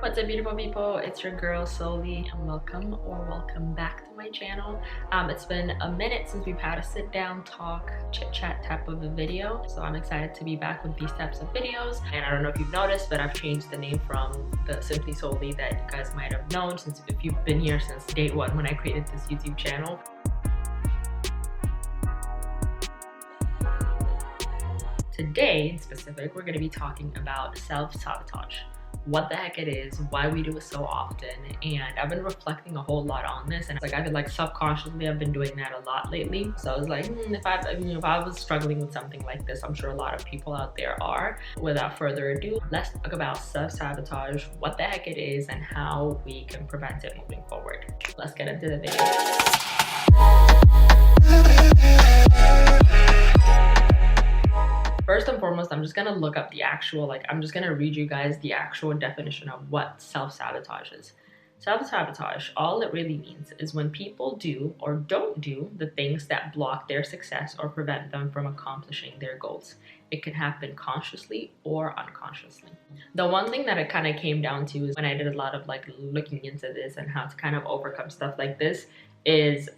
What's up, beautiful people? It's your girl Soli, and welcome back to my channel. It's been a minute since we've had a sit down talk chit chat type of a video, so I'm excited to be back with these types of videos. And I don't know if you've noticed, but I've changed the name from the Simply Soli that you guys might have known since if you've been here since day one when I created this YouTube channel. Today in specific, we're going to be talking about self-sabotage. What the heck it is, why we do it so often, and I've been reflecting a whole lot on this, and it's like I feel like subconsciously I've been doing that a lot lately. So I was like, if I was struggling with something like this, I'm sure a lot of people out there are. Without further ado, let's talk about self-sabotage, what the heck it is, and how we can prevent it moving forward. Let's get into the video. First and foremost, I'm just gonna look up the actual, I'm just gonna read you guys the actual definition of what self-sabotage is. Self-sabotage, all it really means is when people do or don't do the things that block their success or prevent them from accomplishing their goals. It can happen consciously or unconsciously. The one thing that it kind of came down to is when I did a lot of looking into this and how to kind of overcome stuff like this is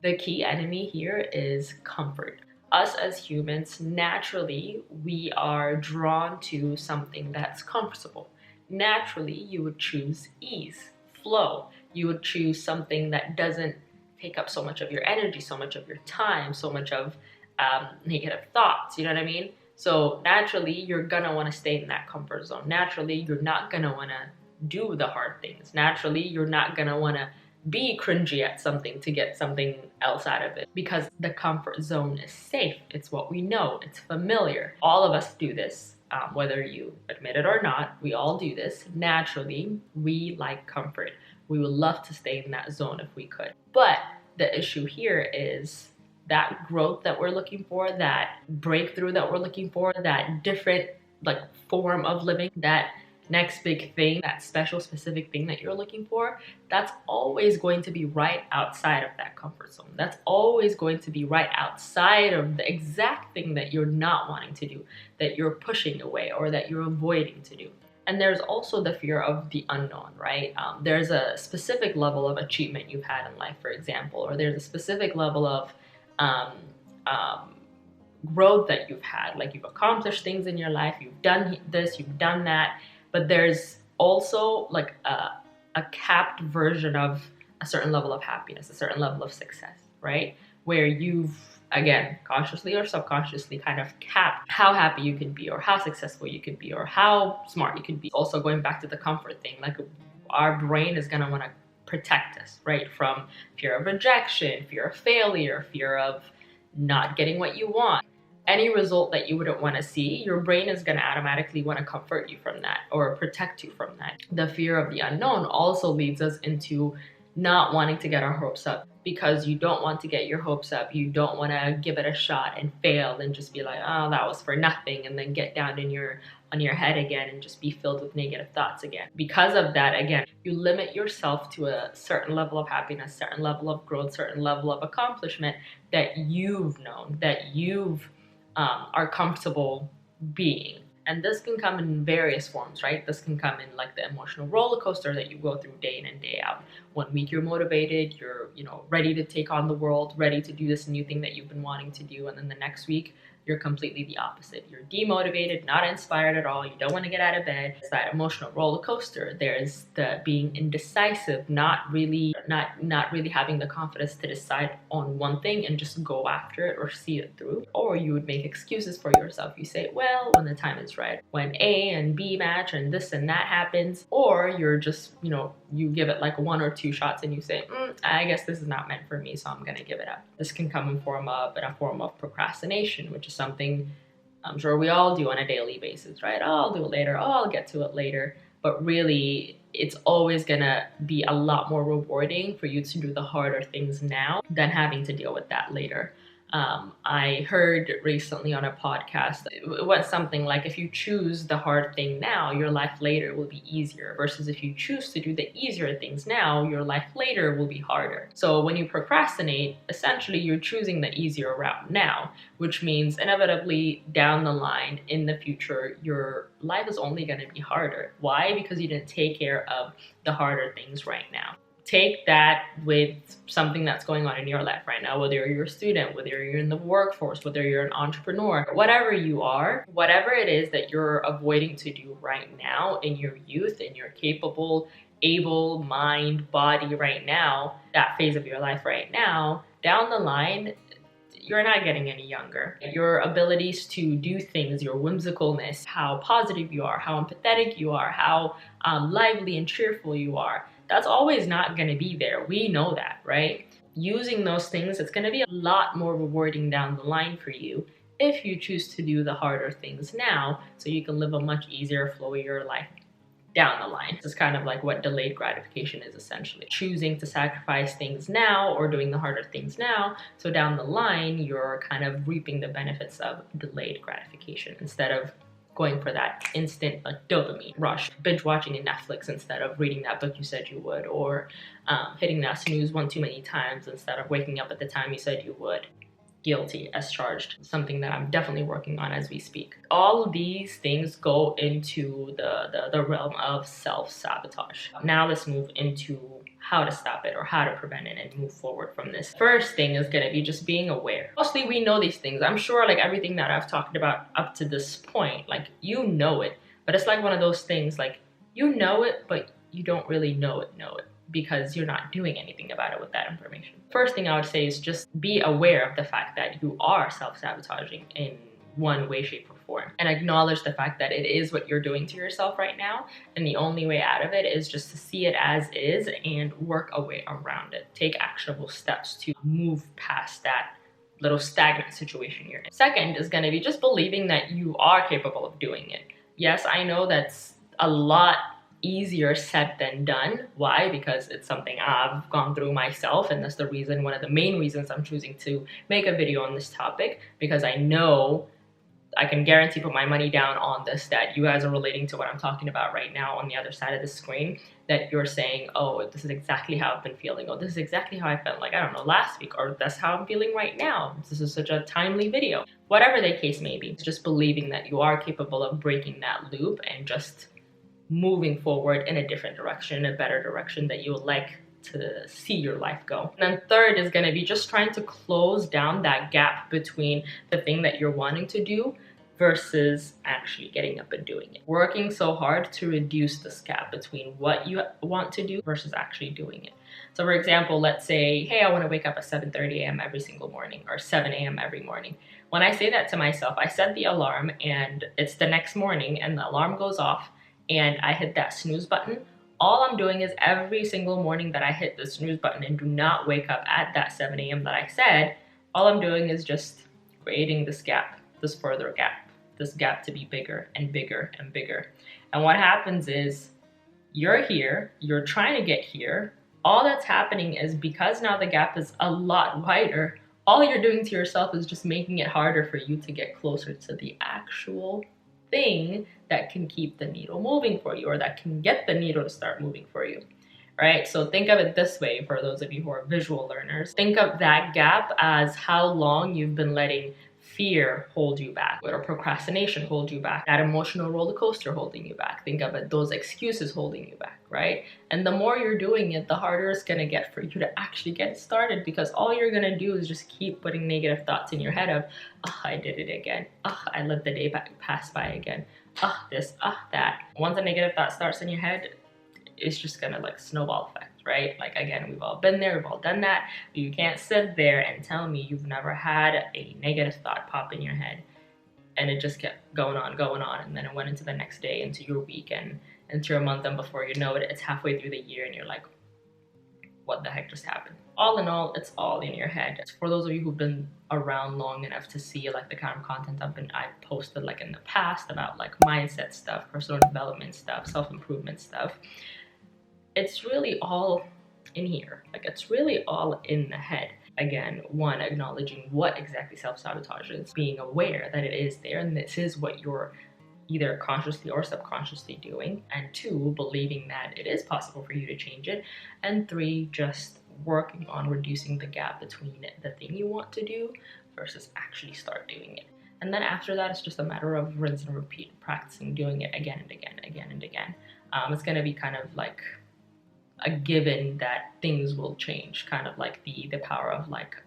the key enemy here is comfort. Us as humans, naturally, we are drawn to something that's comfortable. Naturally, you would choose ease, flow. You would choose something that doesn't take up so much of your energy, so much of your time, so much of negative thoughts, you know what I mean? So naturally, you're gonna wanna stay in that comfort zone. Naturally, you're not gonna wanna do the hard things. Naturally, you're not gonna wanna be cringy at something to get something else out of it because the comfort zone is safe. It's what we know. It's familiar. All of us do this, whether you admit it or not. We all do this. Naturally, we like comfort. We would love to stay in that zone if we could. But the issue here is that growth that we're looking for, that breakthrough that we're looking for, that different form of living, that next big thing, that special specific thing that you're looking for, that's always going to be right outside of that comfort zone. That's always going to be right outside of the exact thing that you're not wanting to do, that you're pushing away or that you're avoiding to do. And there's also the fear of the unknown, right? There's a specific level of achievement you've had in life, for example, or there's a specific level of growth that you've had. Like you've accomplished things in your life, you've done this, you've done that, but there's also a capped version of a certain level of happiness, a certain level of success, right? Where you've, again, consciously or subconsciously kind of capped how happy you can be or how successful you can be or how smart you can be. Also going back to the comfort thing, like our brain is gonna wanna protect us, right? From fear of rejection, fear of failure, fear of not getting what you want. Any result that you wouldn't want to see, your brain is going to automatically want to comfort you from that or protect you from that. The fear of the unknown also leads us into not wanting to get our hopes up because you don't want to get your hopes up. You don't want to give it a shot and fail and just be like, oh, that was for nothing, and then get down on your head again and just be filled with negative thoughts again. Because of that, again, you limit yourself to a certain level of happiness, certain level of growth, certain level of accomplishment that you've known, that you've are comfortable being. And this can come in various forms, right? This can come in like the emotional roller coaster that you go through day in and day out. 1 week you're motivated, you're ready to take on the world, ready to do this new thing that you've been wanting to do, and then the next week you're completely the opposite. You're demotivated, not inspired at all. You don't want to get out of bed. It's that emotional roller coaster. There's the being indecisive, not really having the confidence to decide on one thing and just go after it or see it through. Or you would make excuses for yourself. You say, well, when the time is right, when A and B match and this and that happens. Or you're just, you give it like 1 or 2 shots and you say, I guess this is not meant for me, so I'm gonna give it up. This can come in a form of procrastination, which is something I'm sure we all do on a daily basis, right? Oh, I'll do it later. Oh, I'll get to it later. But really, it's always gonna be a lot more rewarding for you to do the harder things now than having to deal with that later. I heard recently on a podcast, it was something like, if you choose the hard thing now, your life later will be easier, versus if you choose to do the easier things now, your life later will be harder. So when you procrastinate, essentially you're choosing the easier route now, which means inevitably down the line in the future, your life is only going to be harder. Why? Because you didn't take care of the harder things right now. Take that with something that's going on in your life right now, whether you're a student, whether you're in the workforce, whether you're an entrepreneur, whatever you are, whatever it is that you're avoiding to do right now in your youth, in your capable, able mind, body right now, that phase of your life right now, down the line, you're not getting any younger. Your abilities to do things, your whimsicalness, how positive you are, how empathetic you are, how lively and cheerful you are, that's always not going to be there. We know that, right? Using those things, it's going to be a lot more rewarding down the line for you if you choose to do the harder things now, so you can live a much easier, flowier life down the line. This is kind of like what delayed gratification is, essentially. Choosing to sacrifice things now or doing the harder things now, so down the line, you're kind of reaping the benefits of delayed gratification instead of going for that instant dopamine rush, binge watching in Netflix instead of reading that book you said you would, or hitting that snooze one too many times instead of waking up at the time you said you would. Guilty as charged, something that I'm definitely working on as we speak. All of these things go into the realm of self-sabotage. Now let's move into how to stop it or how to prevent it and move forward from this. First thing is gonna be just being aware. Mostly we know these things. I'm sure like everything that I've talked about up to this point, like you know it, but it's like one of those things like you know it, but you don't really know it because you're not doing anything about it with that information. First thing I would say is just be aware of the fact that you are self-sabotaging in one way, shape, or form, and acknowledge the fact that it is what you're doing to yourself right now, and the only way out of it is just to see it as is and work a way around it. Take actionable steps to move past that little stagnant situation you're in. Second is going to be just believing that you are capable of doing it. Yes, I know that's a lot easier said than done. Why? Because it's something I've gone through myself, and that's the reason, one of the main reasons I'm choosing to make a video on this topic, because I know I can guarantee, put my money down on this, that you guys are relating to what I'm talking about right now on the other side of the screen, that you're saying, oh, this is exactly how I've been feeling, or this is exactly how I felt like, I don't know, last week, or that's how I'm feeling right now. This is such a timely video. Whatever the case may be, it's just believing that you are capable of breaking that loop and just moving forward in a different direction, a better direction that you would like to see your life go. And then third is going to be just trying to close down that gap between the thing that you're wanting to do versus actually getting up and doing it. Working so hard to reduce this gap between what you want to do versus actually doing it. So for example, let's say, hey, I want to wake up at 7:30 a.m. every single morning, or 7 a.m. every morning. When I say that to myself, I set the alarm and it's the next morning and the alarm goes off and I hit that snooze button. All I'm doing is every single morning that I hit the snooze button and do not wake up at that 7 a.m. that I said, all I'm doing is just creating this gap, this further gap, this gap to be bigger and bigger and bigger. And what happens is you're here, you're trying to get here. All that's happening is because now the gap is a lot wider, all you're doing to yourself is just making it harder for you to get closer to the actual thing that can keep the needle moving for you, or that can get the needle to start moving for you, right? So think of it this way, for those of you who are visual learners. Think of that gap as how long you've been letting fear hold you back, or procrastination hold you back, that emotional roller coaster holding you back. Think of it, those excuses holding you back, right? And the more you're doing it, the harder it's gonna get for you to actually get started, because all you're gonna do is just keep putting negative thoughts in your head of, oh, I did it again. Oh, I let the day pass by again. Oh, this, oh, that. Once a negative thought starts in your head, it's just gonna like snowball effect, right? Like again, we've all been there, we've all done that. But you can't sit there and tell me you've never had a negative thought pop in your head and it just kept going on, and then it went into the next day, into your week, and into your month, and before you know it, it's halfway through the year and you're like, what the heck just happened? All in all, it's all in your head. For those of you who've been around long enough to see like the kind of content I've posted like in the past about like mindset stuff, personal development stuff, self-improvement stuff, it's really all in here. Like it's really all in the head. Again, one, acknowledging what exactly self-sabotage is, being aware that it is there and this is what you're either consciously or subconsciously doing, and two, believing that it is possible for you to change it, and three, just working on reducing the gap between the thing you want to do versus actually start doing it. And then after that, it's just a matter of rinse and repeat, practicing doing it again and again, again and again. It's going to be kind of like a given that things will change, kind of like the power of like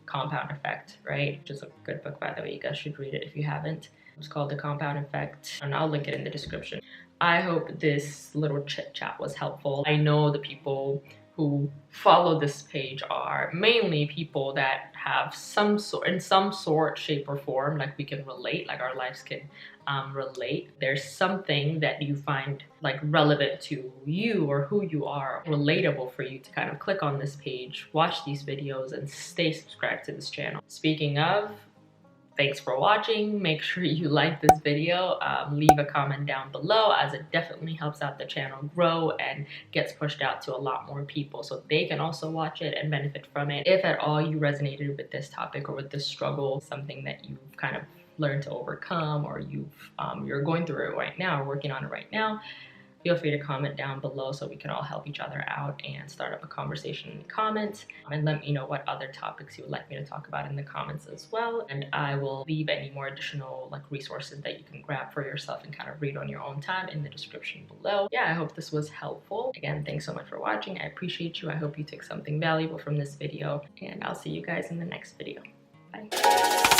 compound effect, right? Which is a good book, by the way. You guys should read it if you haven't. It's called The Compound Effect, and I'll link it in the description. I hope this little chit chat was helpful. I know the people who follow this page are mainly people that have some sort, in some sort, shape or form, like we can relate, like our lives can relate. There's something that you find like relevant to you or who you are, relatable for you to kind of click on this page, watch these videos, and stay subscribed to this channel. Speaking of, thanks for watching. Make sure you like this video, leave a comment down below, as it definitely helps out the channel grow and gets pushed out to a lot more people so they can also watch it and benefit from it. If at all you resonated with this topic or with this struggle, something that you've kind of learned to overcome, or you're going through it right now or working on it right now, feel free to comment down below so we can all help each other out and start up a conversation in the comments. And let me know what other topics you would like me to talk about in the comments as well. And I will leave any more additional like resources that you can grab for yourself and kind of read on your own time in the description below. Yeah, I hope this was helpful. Again, thanks so much for watching. I appreciate you. I hope you took something valuable from this video, and I'll see you guys in the next video. Bye.